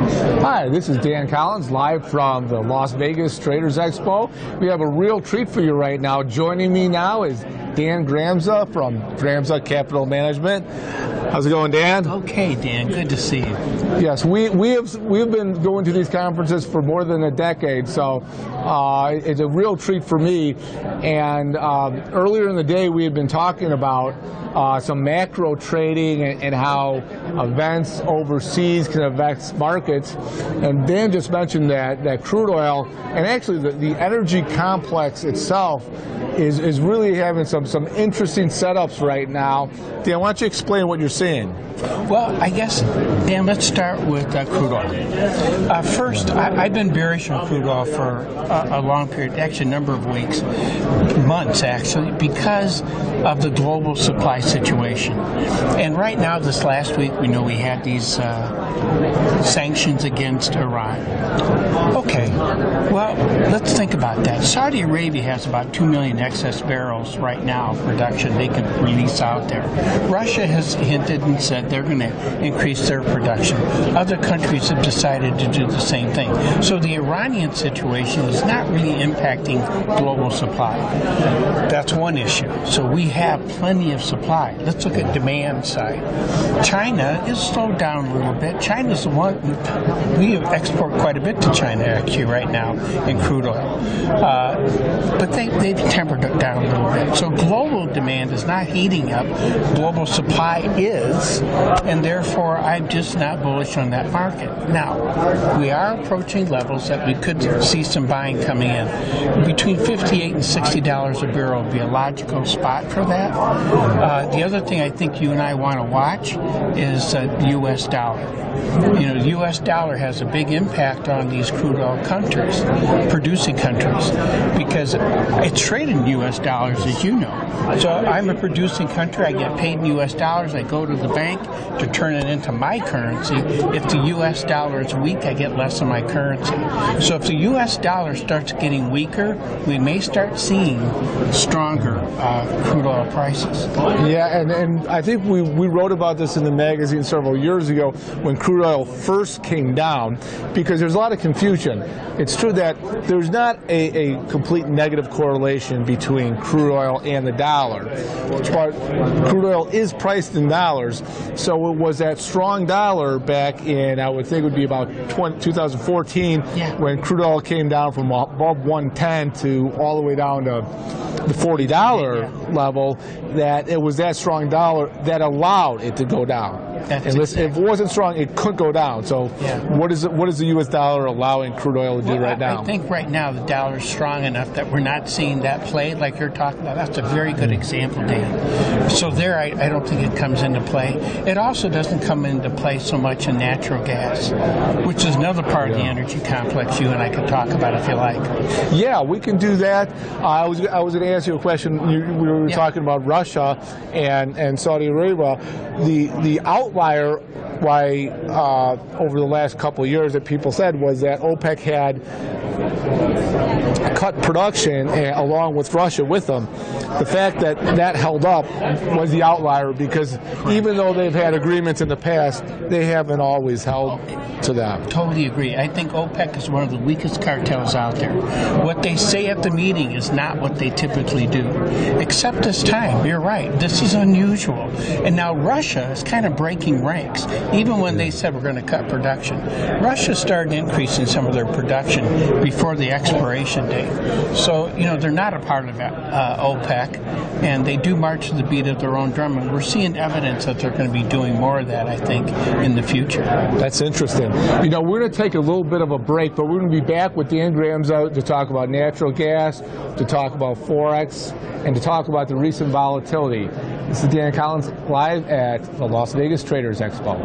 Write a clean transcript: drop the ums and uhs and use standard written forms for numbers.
Hi, this is Dan Collins, live from the Las Vegas Traders Expo. We have a real treat for you right now. Joining me now is Dan Gramza from Gramza Capital Management. How's it going, Dan? Okay, Dan. Good to see you. Yes, we've been going to these conferences for more than a decade, so it's a real treat for me. And earlier in the day, we had been talking about some macro trading and how events overseas can affect markets. And Dan just mentioned that crude oil, and actually the energy complex itself, is really having some interesting setups right now. Dan, why don't you explain what you're seeing? Well, I guess, Dan, let's start with crude oil. First, I've been bearish on crude oil for a long period, actually a number of weeks, months actually, because of the global supply situation. And right now, this last week, we know we had these sanctions against Iran. Okay, well, let's think about that. Saudi Arabia has about 2 million excess barrels right now of production they can release out there. Russia has hinted and said they're going to increase their production. Other countries have decided to do the same thing. So the Iranian situation is not really impacting global supply. That's one issue. So we have plenty of supply. Let's look at demand side. China is slowed down a little bit. China's the one, we export quite a bit to China actually right now in crude oil. But they've tempered it down a little bit. So global demand is not heating up. Global supply is, and therefore I'm just not bullish on that market. Now, we are approaching levels that we could see some buying coming in. Between $58 and $60 a barrel would be a logical spot for that. The other thing I think you and I want to watch is the U.S. dollar. You know, the U.S. dollar has a big impact on these crude oil countries, producing countries, because it's traded in U.S. dollars, as you know. So I'm a producing country. I get paid in U.S. dollars. I go to the bank to turn it into my currency. If the U.S. dollar is weak, I get less of my currency. So if the U.S. dollar starts getting weaker, we may start seeing stronger crude oil prices. Yeah, and I think we wrote about this in the magazine several years ago when crude oil first came down, because there's a lot of confusion. It's true that there's not a complete negative correlation between crude oil and the dollar, but crude oil is priced in dollars, so it was that strong dollar back in, I would think it would be about 2014, when crude oil came down from above 110 to all the way down to the $40 level, that it was that strong dollar that allowed it to go down. If it wasn't strong, it couldn't go down. So what is the U.S. dollar allowing crude oil to do right now? I think right now the dollar is strong enough that we're not seeing that play like you're talking about. That's a very good example, Dan. So there, I don't think it comes into play. It also doesn't come into play so much in natural gas, which is another part of the energy complex you and I could talk about if you like. Yeah, we can do that. I was going to ask you a question. We were talking about Russia and Saudi Arabia. The outlier why over the last couple of years that people said was that OPEC had cut production along with Russia with them. The fact that held up was the outlier, because even though they've had agreements in the past, they haven't always held to them. Totally agree. I think OPEC is one of the weakest cartels out there. What they say at the meeting is not what they typically do. Except this time, you're right, this is unusual. And now Russia is kind of breaking ranks. Even when they said we're going to cut production, Russia started increasing some of their production before the expiration date. So, you know, they're not a part of OPEC, and they do march to the beat of their own drum, and we're seeing evidence that they're going to be doing more of that, I think, in the future. That's interesting. You know, we're going to take a little bit of a break, but we're going to be back with Dan Gramza to talk about natural gas, to talk about Forex, and to talk about the recent volatility. This is Dan Collins, live at the Las Vegas Traders Expo.